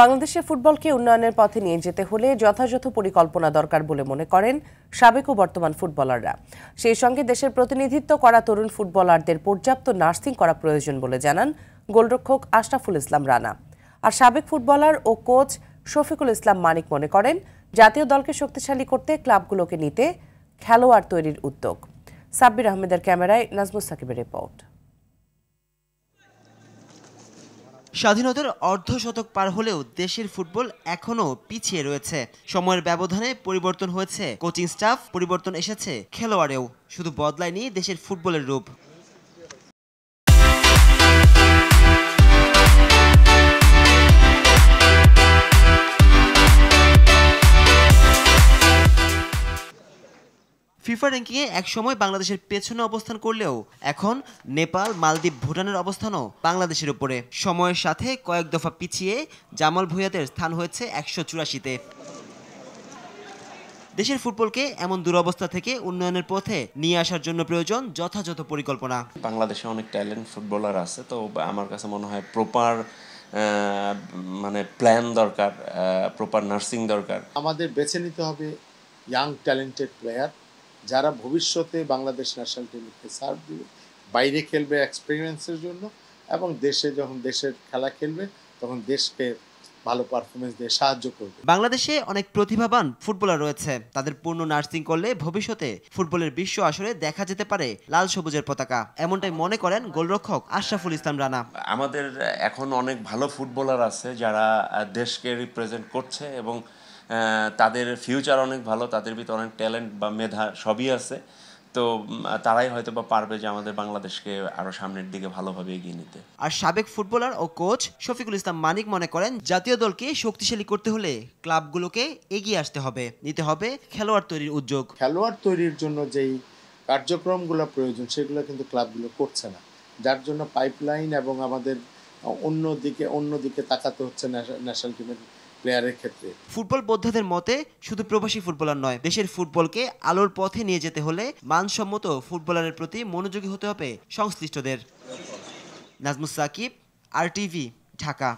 বাংলাদেশের ফুটবলকে উন্নয়নের পথে নিয়ে যেতে হলে যথাযথ পরিকল্পনা দরকার বলে মনে করেন সাবেক ও বর্তমান ফুটবলাররা। সেই সঙ্গে দেশের প্রতিনিধিত্ব করা তরুণ ফুটবলারদের পর্যাপ্ত নার্সিং করা প্রয়োজন বলে জানান গোলরক্ষক আশরাফুল ইসলাম রানা। আর সাবেক ফুটবলার ও কোচ শফিকুল ইসলাম মানিক মনে করেন জাতীয় দলকে শক্তিশালী করতে ক্লাবগুলোকে নিতে খেলোয়াড় তৈরির উদ্যোগ। সাব্বির আহমেদের ক্যামেরায় নাজমুস সাকিবের রিপোর্ট। স্বাধীনতার অর্ধশতক পার হলেও দেশের ফুটবল এখনো পিছিয়ে রয়েছে। সময়ের ব্যবধানে পরিবর্তন হয়েছে কোচিং স্টাফ, পরিবর্তন এসেছে খেলোয়াড়েও, শুধু বদলায়নি দেশের ফুটবলের রূপ। ফিফা র্যাঙ্কিংয়ে একসময় বাংলাদেশের পেছনে অবস্থান করলেও এখন নেপাল, মালদ্বীপ, ভুটানের অবস্থানও বাংলাদেশের উপরে। সময়ের সাথে কয়েক দফা পিছিয়ে জামাল ভুঁইয়াদের স্থান হয়েছে 184-তে। দেশের ফুটবলকে এমন দুরবস্থা থেকে উন্নয়নের পথে নিয়ে আসার জন্য প্রয়োজন যথাযথ পরিকল্পনা। বাংলাদেশে অনেক ট্যালেন্ট ফুটবলার আছে, তো আমার কাছে মনে হয় প্রপার প্ল্যান দরকার, প্রপার নার্সিং দরকার। আমাদের বেছে নিতে হবে ইয়াং ট্যালেন্টেড প্লেয়ার যারা ভবিষ্যতে বাংলাদেশ ন্যাশনাল টিমকে সার্ভ দিবে, বাইরে খেলবে এক্সপেরিয়েন্সের জন্য, এবং দেশে যখন দেশের খেলা খেলবে তখন দেশকে ভালো পারফরমেন্স দিয়ে সাহায্য করবে। বাংলাদেশে অনেক প্রতিভাবান ফুটবলার রয়েছে, তাদের পূর্ণ নার্সিং করলে ভবিষ্যতে ফুটবলের বিশ্ব আসরে দেখা যেতে পারে লাল সবুজের পতাকা। এমনটাই মনে করেন গোলরক্ষক আশরাফুল ইসলাম রানা। আমাদের এখন অনেক ভালো ফুটবলার আছে যারা দেশকে রিপ্রেজেন্ট করছে এবং তাদের ফিউচার অনেক ভালো, তাদের ভিতরে অনেক ট্যালেন্ট বা মেধা সবই আছে। তো তারাই হয়তো বা পারবে যে আমাদের বাংলাদেশকে আরো সামনের দিকে ভালোভাবে এগিয়ে নিতে। আর সাবেক ফুটবলার ও কোচ শফিকুল ইসলাম মানিক মনে করেন জাতীয় দলকে শক্তিশালী করতে হলে ক্লাবগুলোকে এগিয়ে আসতে হবে, নিতে হবে খেলোয়াড় তৈরির উদ্যোগ। খেলোয়াড় তৈরির জন্য যেই কার্যক্রমগুলো প্রয়োজন সেগুলো কিন্তু ক্লাবগুলো করছে না, যার জন্য পাইপলাইন এবং আমাদের অন্যদিকে তাকাতে হচ্ছে ন্যাশনাল টিমের প্লেয়ারের ক্ষেত্রে। ফুটবল বোদ্ধাদের মতে শুধু প্রবাসী ফুটবলার নয়, দেশের ফুটবলকে আলোর পথে নিয়ে যেতে হলে মানসম্মত ফুটবলারের প্রতি মনোযোগী হতে হবে সংশ্লিষ্টদের। নাজমুস সাকিব, RTV, ঢাকা।